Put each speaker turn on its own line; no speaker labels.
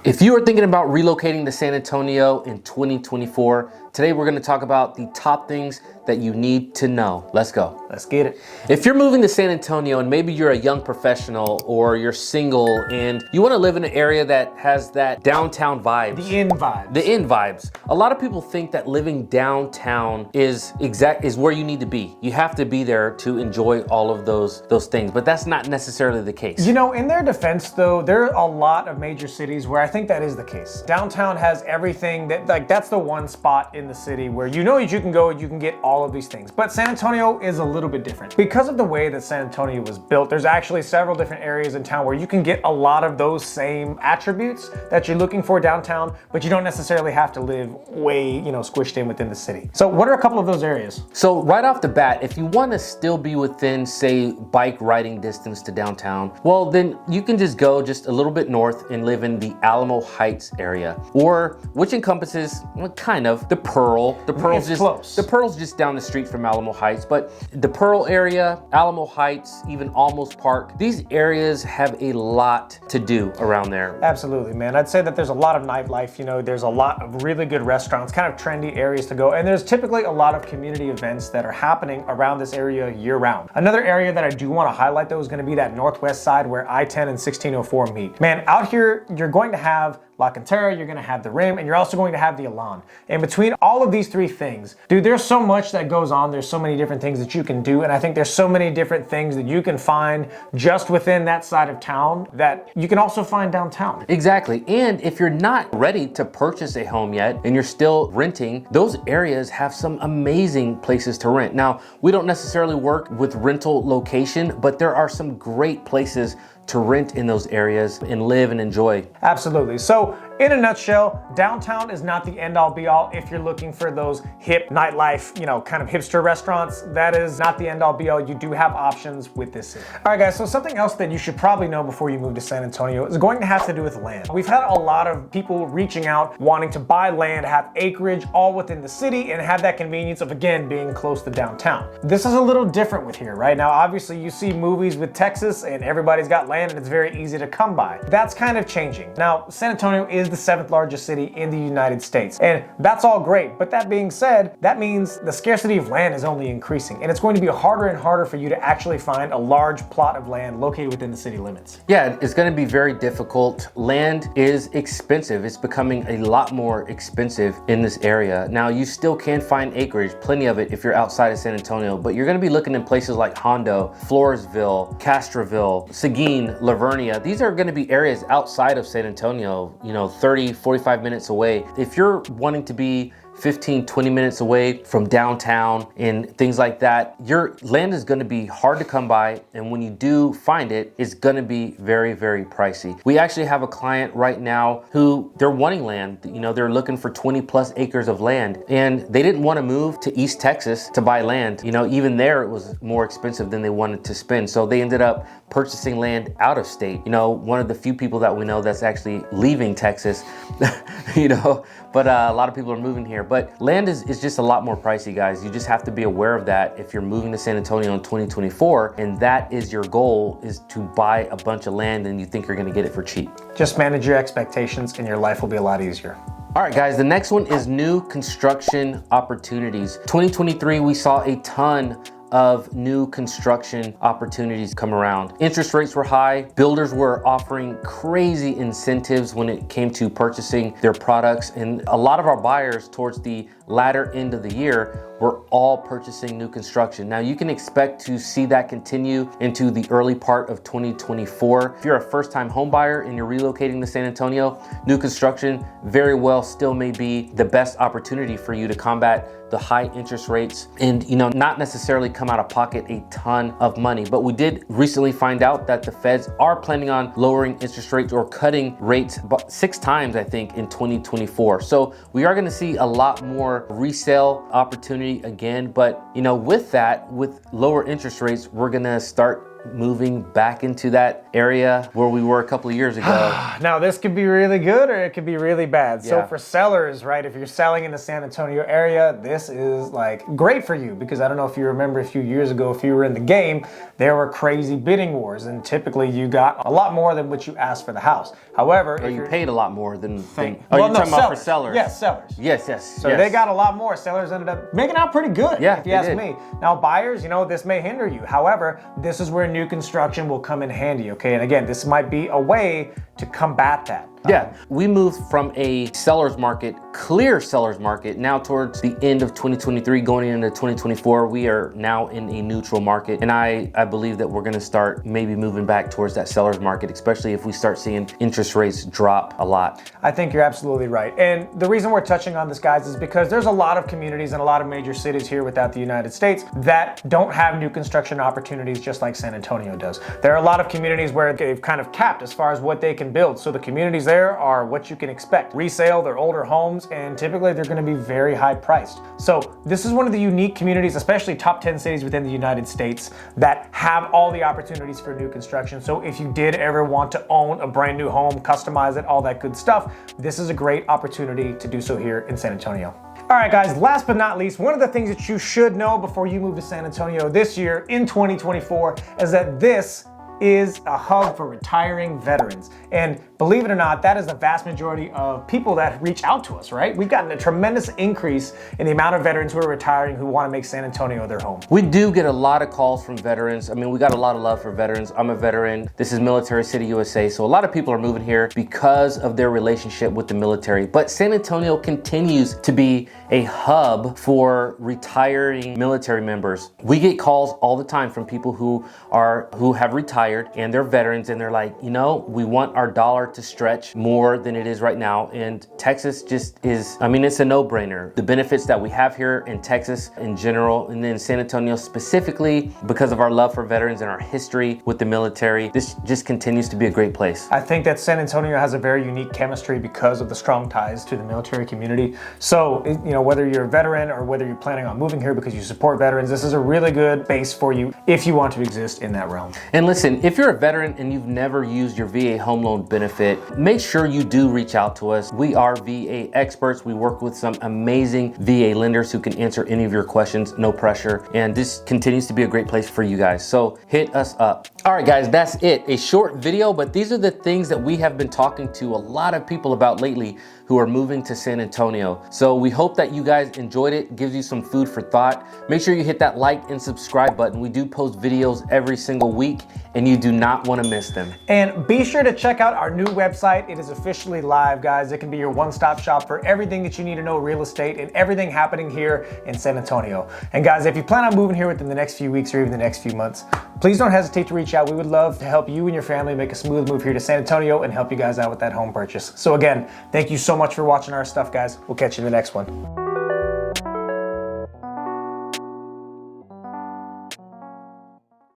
If you are thinking about relocating to San Antonio in 2024, today we're going to talk about the top things that you need to know. Let's go.
Let's get it.
If you're moving to San Antonio and maybe you're a young professional or you're single and you want to live in an area that has that downtown vibes.
The in vibes.
The in vibes. A lot of people think that living downtown is where you need to be. You have to be there to enjoy all of those things, but that's not necessarily the case.
You know, in their defense though, there are a lot of major cities where I think that is the case. Downtown has everything that's the one spot in the city where you know you can go and you can get all of these things. But San Antonio is a little bit different. Because of the way that San Antonio was built, there's actually several different areas in town where you can get a lot of those same attributes that you're looking for downtown, but you don't necessarily have to live way, squished in within the city. So what are a couple of those areas?
So right off the bat, if you want to still be within, say, bike riding distance to downtown, well, then you can just go just a little bit north and live in the Alamo Heights area, or which encompasses kind of the Pearl. The Pearl's just down the street from Alamo Heights, but the Pearl area, Alamo Heights, even Almost Park, these areas have a lot to do around there.
Absolutely, man. I'd say that there's a lot of nightlife, there's a lot of really good restaurants, kind of trendy areas to go, and there's typically a lot of community events that are happening around this area year round. Another area that I do want to highlight though is going to be that northwest side where I-10 and 1604 meet. Man, out here, you're going to have La Cantera, you're gonna have the Rim, and you're also going to have the Elan. And between all of these three things, dude, there's so much that goes on. There's so many different things that you can do. And I think there's so many different things that you can find just within that side of town that you can also find downtown.
Exactly. And if you're not ready to purchase a home yet and you're still renting, those areas have some amazing places to rent. Now, we don't necessarily work with rental location, but there are some great places to rent in those areas and live and enjoy.
Absolutely. So in a nutshell, downtown is not the end all be all if you're looking for those hip nightlife, kind of hipster restaurants. That is not the end all be all. You do have options with this city. All right, guys, so something else that you should probably know before you move to San Antonio is going to have to do with land. We've had a lot of people reaching out, wanting to buy land, have acreage all within the city, and have that convenience of, again, being close to downtown. This is a little different with here, right? Now, obviously, you see movies with Texas, and everybody's got land, and it's very easy to come by. That's kind of changing. Now, San Antonio is the 7th largest city in the United States. And that's all great. But that being said, that means the scarcity of land is only increasing. And it's going to be harder and harder for you to actually find a large plot of land located within the city limits.
Yeah, it's going to be very difficult. Land is expensive. It's becoming a lot more expensive in this area. Now, you still can find acreage, plenty of it if you're outside of San Antonio, but you're going to be looking in places like Hondo, Floresville, Castroville, Seguin, Lavernia. These are going to be areas outside of San Antonio, 30, 45 minutes away. If you're wanting to be 15, 20 minutes away from downtown and things like that, your land is going to be hard to come by. And when you do find it, it's going to be very, very pricey. We actually have a client right now who they're wanting land. They're looking for 20 plus acres of land and they didn't want to move to East Texas to buy land. Even there it was more expensive than they wanted to spend. So they ended up purchasing land out of state. One of the few people that we know that's actually leaving Texas, but a lot of people are moving here. But land is just a lot more pricey, guys. You just have to be aware of that if you're moving to San Antonio in 2024, and that is your goal, is to buy a bunch of land and you think you're gonna get it for cheap.
Just manage your expectations and your life will be a lot easier.
All right, guys, the next one is new construction opportunities. 2023, we saw a ton of new construction opportunities come around. Interest rates were high. Builders were offering crazy incentives when it came to purchasing their products. And a lot of our buyers towards the latter end of the year were all purchasing new construction. Now you can expect to see that continue into the early part of 2024. If you're a first-time home buyer and you're relocating to San Antonio, new construction very well still may be the best opportunity for you to combat the high interest rates and not necessarily come out of pocket a ton of money. But we did recently find out that the feds are planning on lowering interest rates or cutting rates about 6 times, I think, in 2024. So we are gonna see a lot more resale opportunity again. But with that, with lower interest rates, we're gonna start moving back into that area where we were a couple of years ago.
Now, this could be really good or it could be really bad. So
Yeah.
for sellers, right, if you're selling in the San Antonio area, this is like great for you, because I don't know if you remember a few years ago, if you were in the game, there were crazy bidding wars, and typically you got a lot more than what you asked for the house. However,
Or
if
you
you're
paid a lot more than.
Oh,
You're talking about for sellers.
Yes, sellers.
Yes.
So they got a lot more. Sellers ended up making out pretty good,
Yeah,
if you
they
ask
did.
me. Now, buyers, this may hinder you. However, this is where new construction will come in handy, okay? And again, this might be a way to combat that.
Yeah, we moved from a seller's market, clear seller's market, now towards the end of 2023, going into 2024. We are now in a neutral market. And I believe that we're gonna start maybe moving back towards that seller's market, especially if we start seeing interest rates drop a lot.
I think you're absolutely right. And the reason we're touching on this, guys, is because there's a lot of communities and a lot of major cities here without the United States that don't have new construction opportunities just like San Antonio does. There are a lot of communities where they've kind of capped as far as what they can build. So the communities there are what you can expect. Resale, they're older homes, and typically they're gonna be very high priced. So this is one of the unique communities, especially top 10 cities within the United States, that have all the opportunities for new construction. So if you did ever want to own a brand new home, customize it, all that good stuff, this is a great opportunity to do so here in San Antonio. All right, guys, last but not least, one of the things that you should know before you move to San Antonio this year in 2024 is that this is a hub for retiring veterans. And believe it or not, that is the vast majority of people that reach out to us, right? We've gotten a tremendous increase in the amount of veterans who are retiring who want to make San Antonio their home.
We do get a lot of calls from veterans. I mean, we got a lot of love for veterans. I'm a veteran. This is Military City, USA. So a lot of people are moving here because of their relationship with the military. But San Antonio continues to be a hub for retiring military members. We get calls all the time from people who have retired and they're veterans, and they're like, we want our dollar to stretch more than it is right now. And Texas just is, it's a no-brainer. The benefits that we have here in Texas in general, and then San Antonio specifically, because of our love for veterans and our history with the military, this just continues to be a great place.
I think that San Antonio has a very unique chemistry because of the strong ties to the military community. So, whether you're a veteran or whether you're planning on moving here because you support veterans, this is a really good base for you if you want to exist in that realm.
And listen, if you're a veteran and you've never used your VA home loan benefit, make sure you do reach out to us. We are VA experts. We work with some amazing VA lenders who can answer any of your questions, no pressure. And this continues to be a great place for you guys. So hit us up. All right, guys, that's it. A short video, but these are the things that we have been talking to a lot of people about lately who are moving to San Antonio. So we hope that you guys enjoyed it, gives you some food for thought. Make sure you hit that like and subscribe button. We do post videos every single week and you do not want to miss them.
And be sure to check out our new website. It is officially live, guys. It can be your one-stop shop for everything that you need to know real estate and everything happening here in San Antonio. And guys, if you plan on moving here within the next few weeks or even the next few months, please don't hesitate to reach out. We would love to help you and your family make a smooth move here to San Antonio and help you guys out with that home purchase. So again, thank you so much for watching our stuff, guys. We'll catch you in the next one.